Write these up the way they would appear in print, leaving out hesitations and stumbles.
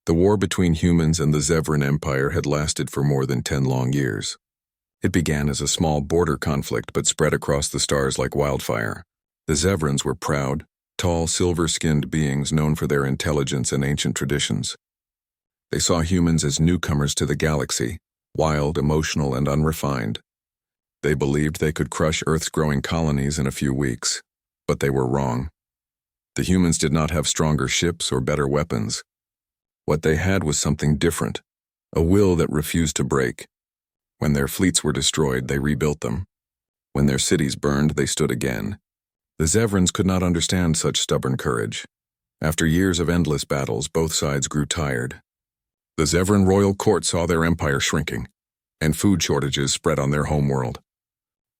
The war between humans and the Zevran Empire had lasted for more than 10 long years. It began as a small border conflict but spread across the stars like wildfire. The Zevrans were proud, tall, silver-skinned beings known for their intelligence and ancient traditions. They saw humans as newcomers to the galaxy, wild, emotional, and unrefined. They believed they could crush Earth's growing colonies in a few weeks, but they were wrong. The humans did not have stronger ships or better weapons. What they had was something different, a will that refused to break. When their fleets were destroyed, they rebuilt them. When their cities burned, they stood again. The Zevrans could not understand such stubborn courage. After years of endless battles, both sides grew tired. The Zevran royal court saw their empire shrinking, and food shortages spread on their homeworld.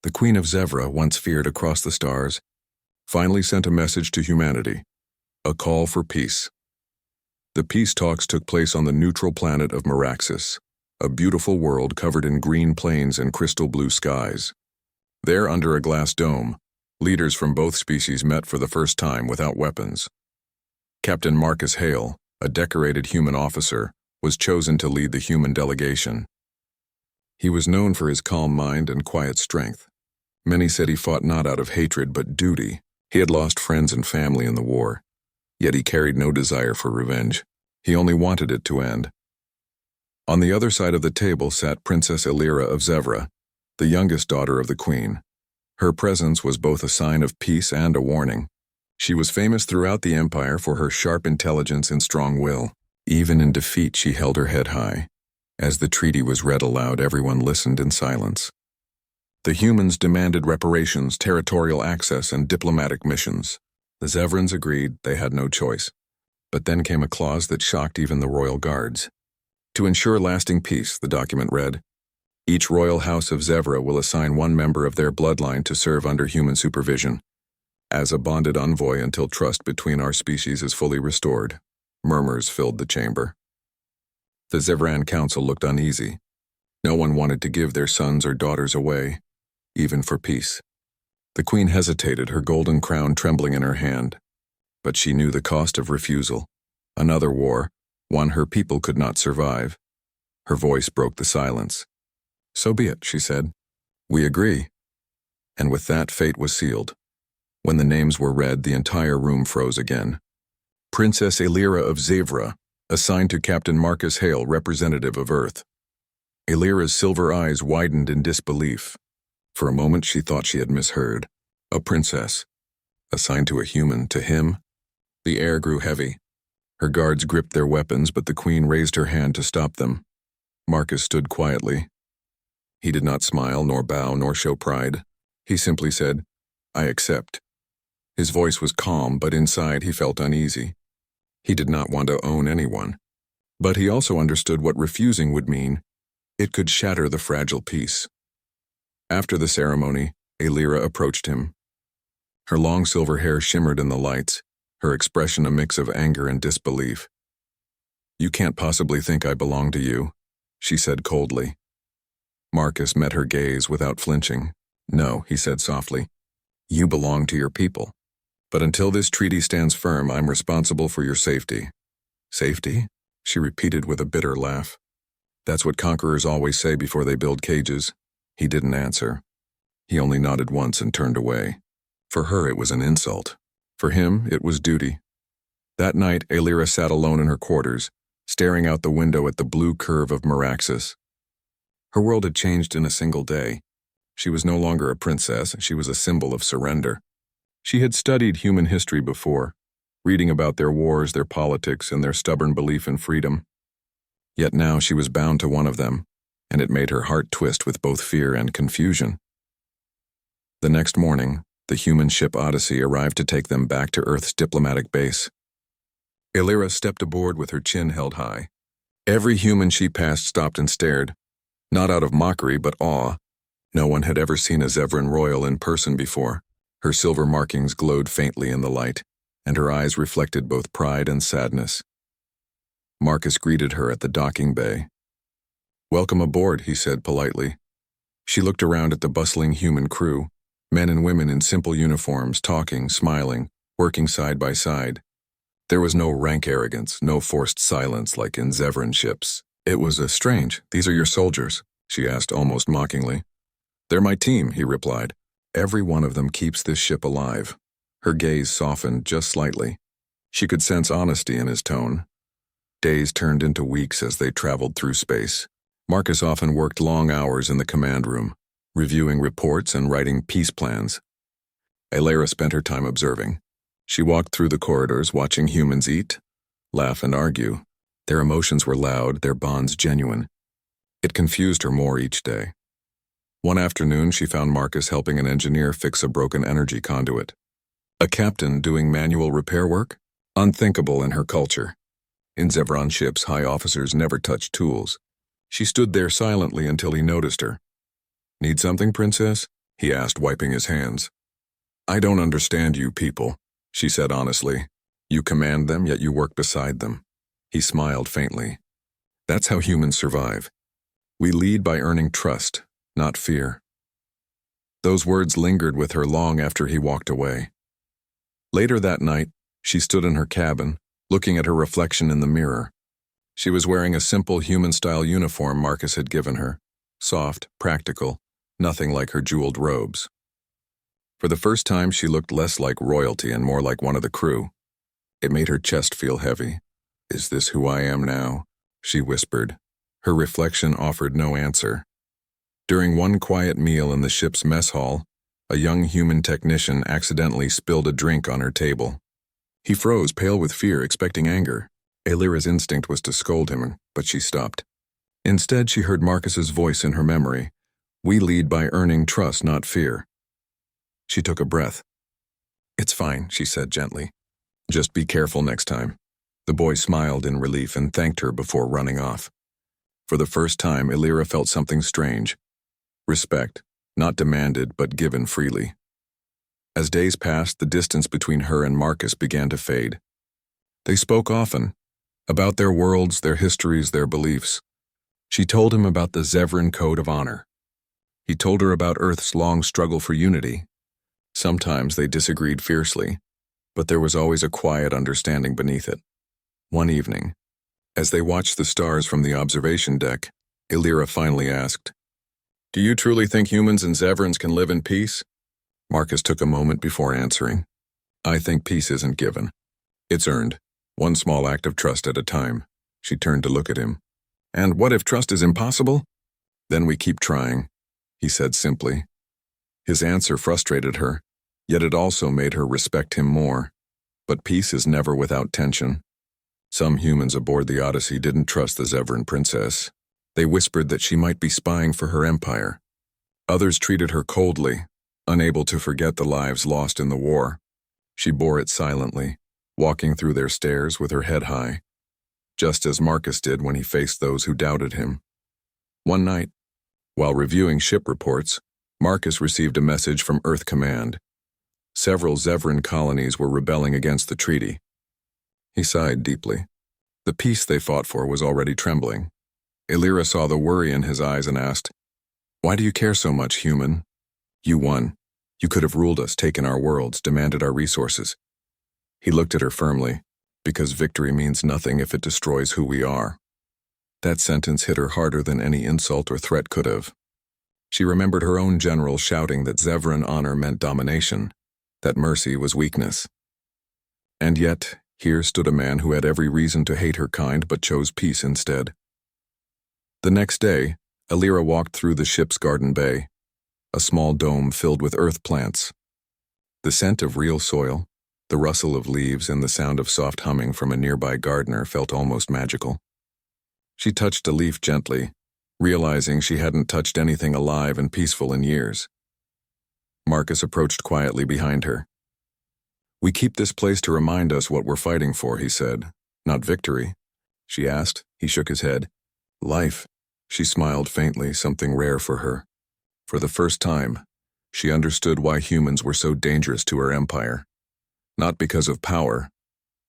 The Queen of Zevra, once feared across the stars, finally sent a message to humanity, a call for peace. The peace talks took place on the neutral planet of Meraxis, a beautiful world covered in green plains and crystal blue skies. There, under a glass dome, leaders from both species met for the first time without weapons. Captain Marcus Hale, a decorated human officer, was chosen to lead the human delegation. He was known for his calm mind and quiet strength. Many said he fought not out of hatred but duty. He had lost friends and family in the war, yet he carried no desire for revenge. He only wanted it to end. On the other side of the table sat Princess Illyra of Zevra, the youngest daughter of the Queen. Her presence was both a sign of peace and a warning. She was famous throughout the Empire for her sharp intelligence and strong will. Even in defeat, she held her head high. As the treaty was read aloud, everyone listened in silence. The humans demanded reparations, territorial access, and diplomatic missions. The Zevrans agreed they had no choice. But then came a clause that shocked even the royal guards. To ensure lasting peace, the document read, each royal house of Zevra will assign one member of their bloodline to serve under human supervision, as a bonded envoy until trust between our species is fully restored. Murmurs filled the chamber. The Zevran Council looked uneasy. No one wanted to give their sons or daughters away, even for peace. The Queen hesitated, her golden crown trembling in her hand. But she knew the cost of refusal. Another war, one her people could not survive. Her voice broke the silence. So be it, she said. We agree. And with that, fate was sealed. When the names were read, the entire room froze again. Princess Illyra of Zevra, assigned to Captain Marcus Hale, representative of Earth. Illyra's silver eyes widened in disbelief. For a moment she thought she had misheard. A princess, assigned to a human, to him? The air grew heavy. Her guards gripped their weapons, but the Queen raised her hand to stop them. Marcus stood quietly. He did not smile, nor bow, nor show pride. He simply said, I accept. His voice was calm, but inside he felt uneasy. He did not want to own anyone. But he also understood what refusing would mean. It could shatter the fragile peace. After the ceremony, Illyra approached him. Her long silver hair shimmered in the lights, her expression a mix of anger and disbelief. You can't possibly think I belong to you, she said coldly. Marcus met her gaze without flinching. No, he said softly. You belong to your people. But until this treaty stands firm, I'm responsible for your safety. Safety? She repeated with a bitter laugh. That's what conquerors always say before they build cages. He didn't answer. He only nodded once and turned away. For her, it was an insult. For him, it was duty. That night, Illyra sat alone in her quarters, staring out the window at the blue curve of Meraxis. Her world had changed in a single day. She was no longer a princess, she was a symbol of surrender. She had studied human history before, reading about their wars, their politics, and their stubborn belief in freedom. Yet now she was bound to one of them, and it made her heart twist with both fear and confusion. The next morning, the human ship Odyssey arrived to take them back to Earth's diplomatic base. Illyra stepped aboard with her chin held high. Every human she passed stopped and stared, not out of mockery but awe. No one had ever seen a Zevran royal in person before. Her silver markings glowed faintly in the light, and her eyes reflected both pride and sadness. Marcus greeted her at the docking bay. Welcome aboard, he said politely. She looked around at the bustling human crew, men and women in simple uniforms, talking, smiling, working side by side. There was no rank arrogance, no forced silence like in Zevran ships. It was strange. "These are your soldiers?" she asked almost mockingly. "They're my team," he replied. "Every one of them keeps this ship alive." Her gaze softened just slightly. She could sense honesty in his tone. Days turned into weeks as they traveled through space. Marcus often worked long hours in the command room, reviewing reports and writing peace plans. Alara spent her time observing. She walked through the corridors, watching humans eat, laugh, and argue. Their emotions were loud, their bonds genuine. It confused her more each day. One afternoon, she found Marcus helping an engineer fix a broken energy conduit. A captain doing manual repair work? Unthinkable in her culture. In Zevran ships, high officers never touched tools. She stood there silently until he noticed her. "Need something, princess?" he asked, wiping his hands. "I don't understand you people," she said honestly. "You command them, yet you work beside them." He smiled faintly. "That's how humans survive. We lead by earning trust, not fear." Those words lingered with her long after he walked away. Later that night, she stood in her cabin, looking at her reflection in the mirror. She was wearing a simple human-style uniform Marcus had given her. Soft, practical, nothing like her jeweled robes. For the first time, she looked less like royalty and more like one of the crew. It made her chest feel heavy. "Is this who I am now?" she whispered. Her reflection offered no answer. During one quiet meal in the ship's mess hall, a young human technician accidentally spilled a drink on her table. He froze, pale with fear, expecting anger. Alira's instinct was to scold him, but she stopped. Instead, she heard Marcus's voice in her memory. "We lead by earning trust, not fear." She took a breath. "It's fine," she said gently. "Just be careful next time." The boy smiled in relief and thanked her before running off. For the first time, Alira felt something strange. Respect, not demanded but given freely. As days passed, the distance between her and Marcus began to fade. They spoke often, about their worlds, their histories, their beliefs. She told him about the Zevran Code of Honor. He told her about Earth's long struggle for unity. Sometimes they disagreed fiercely, but there was always a quiet understanding beneath it. One evening, as they watched the stars from the observation deck, Alira finally asked, "Do you truly think humans and Zevrans can live in peace?" Marcus took a moment before answering. "I think peace isn't given. It's earned, one small act of trust at a time." She turned to look at him. "And what if trust is impossible?" "Then we keep trying," he said simply. His answer frustrated her, yet it also made her respect him more. But peace is never without tension. Some humans aboard the Odyssey didn't trust the Zevran princess. They whispered that she might be spying for her empire. Others treated her coldly, unable to forget the lives lost in the war. She bore it silently, walking through their stairs with her head high, just as Marcus did when he faced those who doubted him. One night, while reviewing ship reports, Marcus received a message from Earth Command. Several Zevran colonies were rebelling against the treaty. He sighed deeply. The peace they fought for was already trembling. Alira saw the worry in his eyes and asked, "Why do you care so much, human? You won. You could have ruled us, taken our worlds, demanded our resources." He looked at her firmly, "Because victory means nothing if it destroys who we are." That sentence hit her harder than any insult or threat could have. She remembered her own general shouting that Zevran honor meant domination, that mercy was weakness. And yet, here stood a man who had every reason to hate her kind but chose peace instead. The next day, Alira walked through the ship's garden bay, a small dome filled with earth plants. The scent of real soil, the rustle of leaves, and the sound of soft humming from a nearby gardener felt almost magical. She touched a leaf gently, realizing she hadn't touched anything alive and peaceful in years. Marcus approached quietly behind her. "We keep this place to remind us what we're fighting for," he said. "Not victory?" she asked. He shook his head. "Life." She smiled faintly, something rare for her. For the first time, she understood why humans were so dangerous to her empire. Not because of power,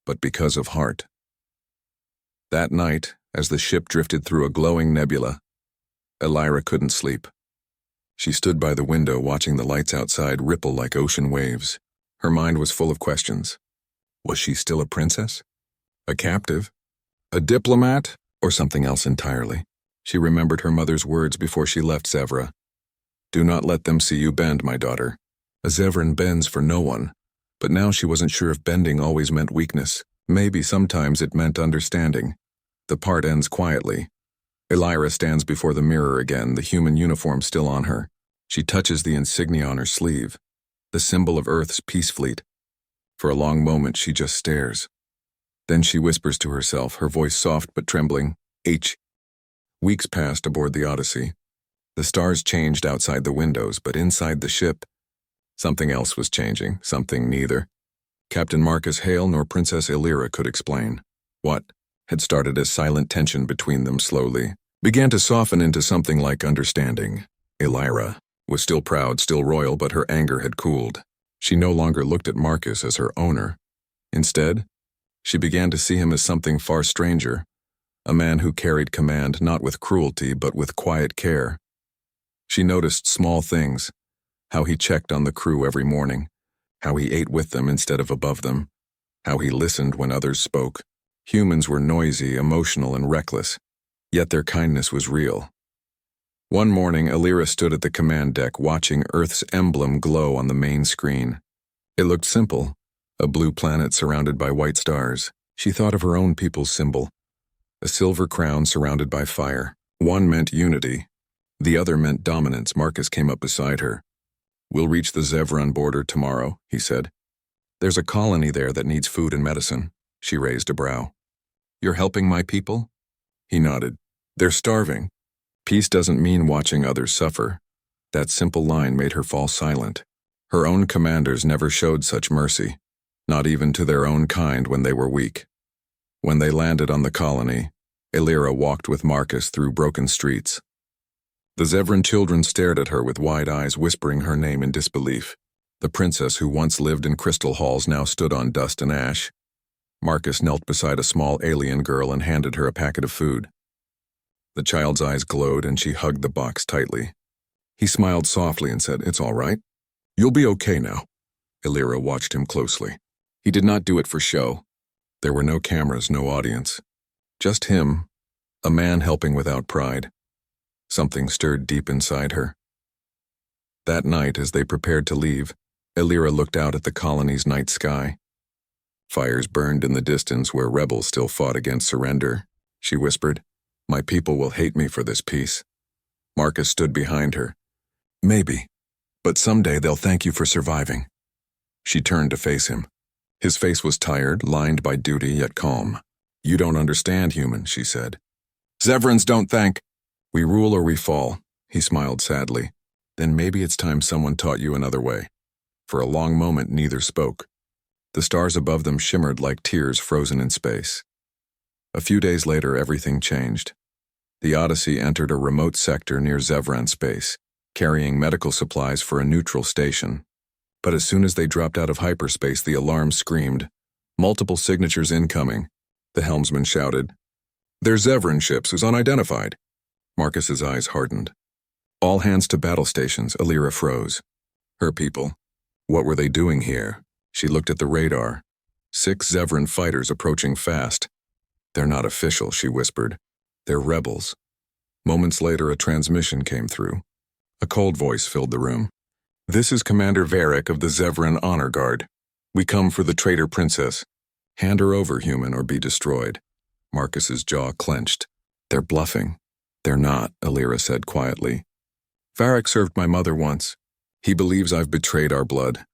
but because of heart. That night, as the ship drifted through a glowing nebula, Alira couldn't sleep. She stood by the window watching the lights outside ripple like ocean waves. Her mind was full of questions. Was she still a princess? A captive? A diplomat? Or something else entirely? She remembered her mother's words before she left Zevra. Do not let them see you bend, my daughter. A Zevran bends for no one. But now she wasn't sure if bending always meant weakness. Maybe sometimes it meant understanding. The part ends quietly. Elira stands before the mirror again, the human uniform still on her. She touches the insignia on her sleeve, the symbol of Earth's peace fleet. For a long moment she just stares. Then she whispers to herself, her voice soft but trembling, H. Weeks passed aboard the Odyssey. The stars changed outside the windows, but inside the ship, something else was changing, something neither Captain Marcus Hale nor Princess Elira could explain. What had started as silent tension between them slowly began to soften into something like understanding. Elira was still proud, still royal, but her anger had cooled. She no longer looked at Marcus as her owner. Instead, she began to see him as something far stranger, a man who carried command not with cruelty but with quiet care. She noticed small things, how he checked on the crew every morning, how he ate with them instead of above them, how he listened when others spoke. Humans were noisy, emotional, and reckless, yet their kindness was real. One morning, Elira stood at the command deck watching Earth's emblem glow on the main screen. It looked simple, a blue planet surrounded by white stars. She thought of her own people's symbol, a silver crown surrounded by fire. One meant unity, the other meant dominance. Marcus came up beside her. We'll reach the Zevran border tomorrow, he said. There's a colony there that needs food and medicine. She raised a brow. You're helping my people? He nodded. They're starving. Peace doesn't mean watching others suffer. That simple line made her fall silent. Her own commanders never showed such mercy, not even to their own kind when they were weak. When they landed on the colony, Elira walked with Marcus through broken streets. The Zevran children stared at her with wide eyes, whispering her name in disbelief. The princess who once lived in crystal halls now stood on dust and ash. Marcus knelt beside a small alien girl and handed her a packet of food. The child's eyes glowed and she hugged the box tightly. He smiled softly and said, It's all right. You'll be okay now. Elira watched him closely. He did not do it for show. There were no cameras, no audience. Just him, a man helping without pride. Something stirred deep inside her. That night, as they prepared to leave, Elira looked out at the colony's night sky. Fires burned in the distance where rebels still fought against surrender. She whispered, My people will hate me for this peace. Marcus stood behind her. Maybe, but someday they'll thank you for surviving. She turned to face him. His face was tired, lined by duty, yet calm. You don't understand, human, she said. Zevrans don't thank. We rule or we fall, he smiled sadly. Then maybe it's time someone taught you another way. For a long moment, neither spoke. The stars above them shimmered like tears frozen in space. A few days later, everything changed. The Odyssey entered a remote sector near Zevran space, carrying medical supplies for a neutral station. But as soon as they dropped out of hyperspace, the alarm screamed. Multiple signatures incoming. The helmsman shouted. They're Zevran ships, who's unidentified. Marcus's eyes hardened. All hands to battle stations, Elira froze. Her people. What were they doing here? She looked at the radar. 6 Zevran fighters approaching fast. They're not official, she whispered. They're rebels. Moments later, a transmission came through. A cold voice filled the room. This is Commander Varric of the Zevran Honor Guard. We come for the traitor princess. Hand her over, human, or be destroyed. Marcus's jaw clenched. They're bluffing. They're not, Elira said quietly. Varric served my mother once. He believes I've betrayed our blood.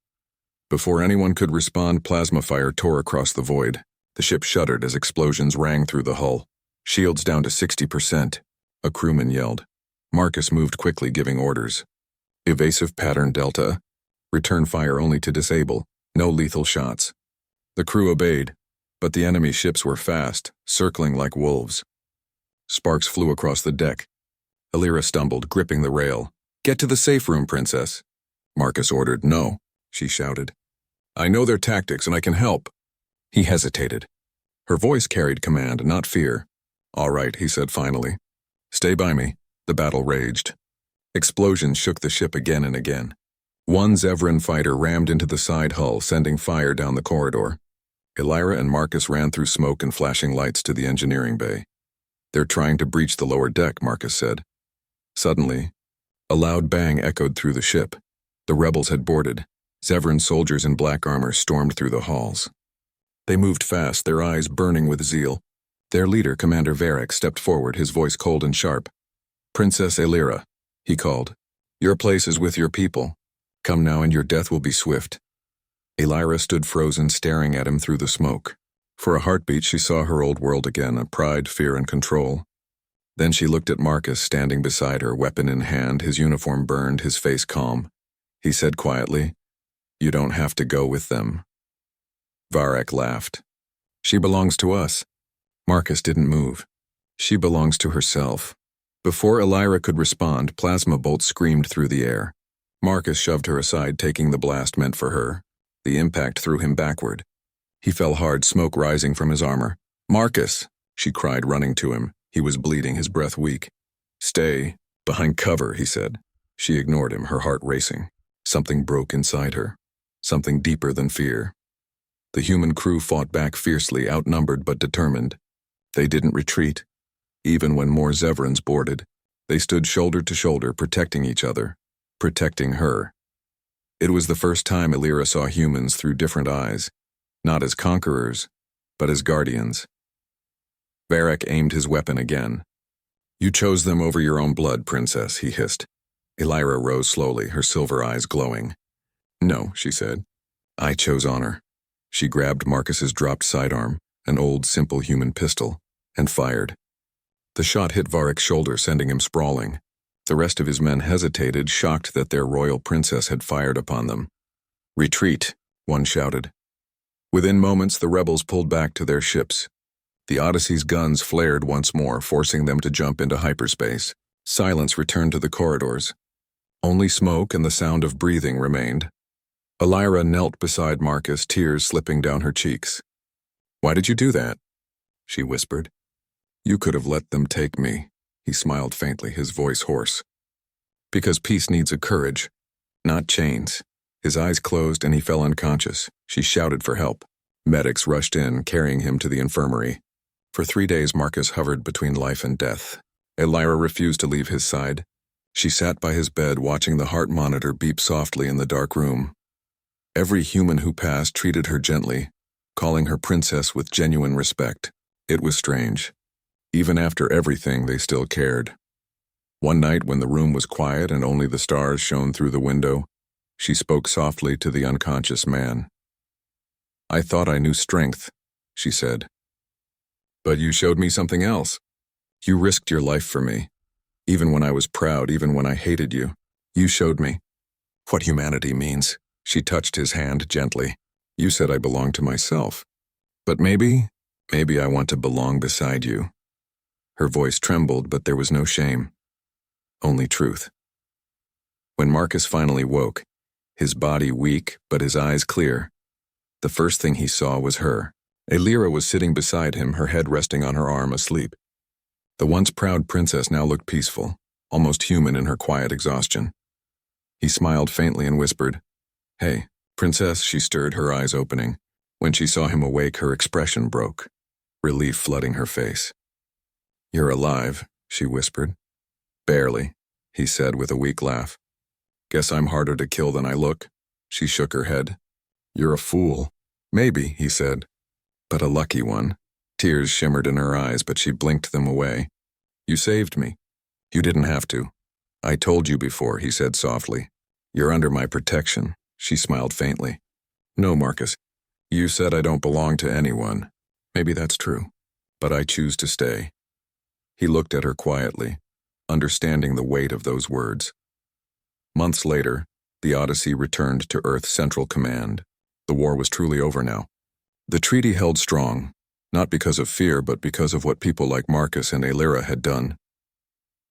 Before anyone could respond, plasma fire tore across the void. The ship shuddered as explosions rang through the hull. Shields down to 60%. A crewman yelled. Marcus moved quickly, giving orders. Evasive pattern Delta. Return fire only to disable. No lethal shots. The crew obeyed, but the enemy ships were fast, circling like wolves. Sparks flew across the deck. Elira stumbled, gripping the rail. Get to the safe room, princess. Marcus ordered. No, she shouted. I know their tactics and I can help. He hesitated. Her voice carried command, not fear. All right, he said finally. Stay by me. The battle raged. Explosions shook the ship again and again. One Zevran fighter rammed into the side hull, sending fire down the corridor. Elira and Marcus ran through smoke and flashing lights to the engineering bay. "They're trying to breach the lower deck," Marcus said. Suddenly, a loud bang echoed through the ship. The rebels had boarded. Zevran soldiers in black armor stormed through the halls. They moved fast, their eyes burning with zeal. Their leader, Commander Varric, stepped forward, his voice cold and sharp. "Princess Elira," he called. "Your place is with your people. Come now and your death will be swift." Elira stood frozen, staring at him through the smoke. For a heartbeat, she saw her old world again, a pride, fear, and control. Then she looked at Marcus, standing beside her, weapon in hand, his uniform burned, his face calm. He said quietly, "You don't have to go with them." Varric laughed. "She belongs to us." Marcus didn't move. "She belongs to herself." Before Elira could respond, plasma bolts screamed through the air. Marcus shoved her aside, taking the blast meant for her. The impact threw him backward. He fell hard, smoke rising from his armor. "Marcus!" she cried, running to him. He was bleeding, his breath weak. "Stay behind cover," he said. She ignored him, her heart racing. Something broke inside her. Something deeper than fear. The human crew fought back fiercely, outnumbered but determined. They didn't retreat. Even when more Zevrans boarded, they stood shoulder to shoulder, protecting each other, protecting her. It was the first time Elira saw humans through different eyes, not as conquerors, but as guardians. Varric aimed his weapon again. "You chose them over your own blood, Princess," he hissed. Elira rose slowly, her silver eyes glowing. "No," she said. "I chose honor." She grabbed Marcus's dropped sidearm, an old, simple human pistol, and fired. The shot hit Varric's shoulder, sending him sprawling. The rest of his men hesitated, shocked that their royal princess had fired upon them. "Retreat," one shouted. Within moments, the rebels pulled back to their ships. The Odyssey's guns flared once more, forcing them to jump into hyperspace. Silence returned to the corridors. Only smoke and the sound of breathing remained. Elira knelt beside Marcus, tears slipping down her cheeks. "Why did you do that?" she whispered. "You could have let them take me." He smiled faintly, his voice hoarse. "Because peace needs a courage, not chains." His eyes closed and he fell unconscious. She shouted for help. Medics rushed in, carrying him to the infirmary. For 3 days, Marcus hovered between life and death. Elira refused to leave his side. She sat by his bed, watching the heart monitor beep softly in the dark room. Every human who passed treated her gently, calling her princess with genuine respect. It was strange. Even after everything, they still cared. One night, when the room was quiet and only the stars shone through the window, she spoke softly to the unconscious man. "I thought I knew strength," she said. "But you showed me something else. You risked your life for me. Even when I was proud, even when I hated you, you showed me what humanity means." She touched his hand gently. "You said I belonged to myself. But maybe I want to belong beside you." Her voice trembled, but there was no shame. Only truth. When Marcus finally woke, his body weak but his eyes clear, the first thing he saw was her. Elira was sitting beside him, her head resting on her arm, asleep. The once proud princess now looked peaceful, almost human in her quiet exhaustion. He smiled faintly and whispered, "Hey, Princess," she stirred, her eyes opening. When she saw him awake, her expression broke, relief flooding her face. "You're alive," she whispered. "Barely," he said with a weak laugh. "Guess I'm harder to kill than I look." She shook her head. "You're a fool." "Maybe," he said, "but a lucky one." Tears shimmered in her eyes, but she blinked them away. "You saved me." "You didn't have to." "I told you before," he said softly. "You're under my protection." She smiled faintly. "No, Marcus. You said I don't belong to anyone. Maybe that's true. But I choose to stay." He looked at her quietly, understanding the weight of those words. Months later, the Odyssey returned to Earth's Central Command. The war was truly over now. The treaty held strong, not because of fear, but because of what people like Marcus and Elira had done.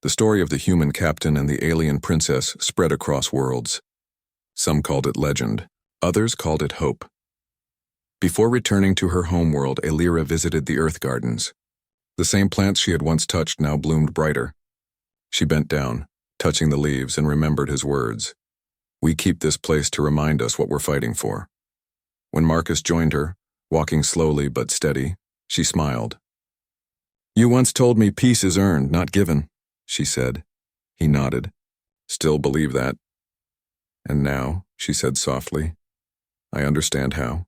The story of the human captain and the alien princess spread across worlds. Some called it legend, others called it hope. Before returning to her homeworld, Elira visited the Earth Gardens. The same plants she had once touched now bloomed brighter. She bent down, touching the leaves, and remembered his words. "We keep this place to remind us what we're fighting for." When Marcus joined her, Walking slowly but steady, she smiled. "You once told me peace is earned, not given," she said. He nodded. "Still believe that." "And now," she said softly, "I understand how."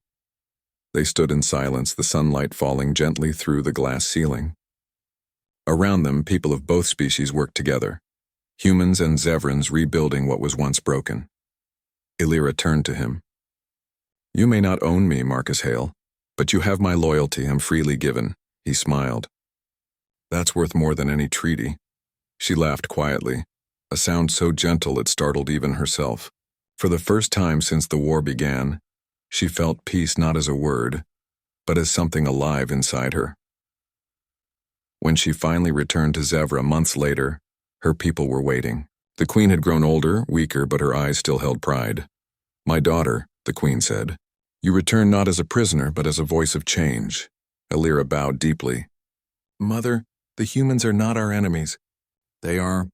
They stood in silence, the sunlight falling gently through the glass ceiling. Around them, people of both species worked together, humans and Zevrans rebuilding what was once broken. Illyra turned to him. "You may not own me, Marcus Hale, but you have my loyalty. I'm freely given." He smiled. "That's worth more than any treaty." She laughed quietly, a sound so gentle it startled even herself. For the first time since the war began, she felt peace not as a word, but as something alive inside her. When she finally returned to Zevra months later, her people were waiting. The queen had grown older, weaker, but her eyes still held pride. "My daughter," the queen said, "you return not as a prisoner, but as a voice of change." Illyra bowed deeply. "Mother, the humans are not our enemies. They are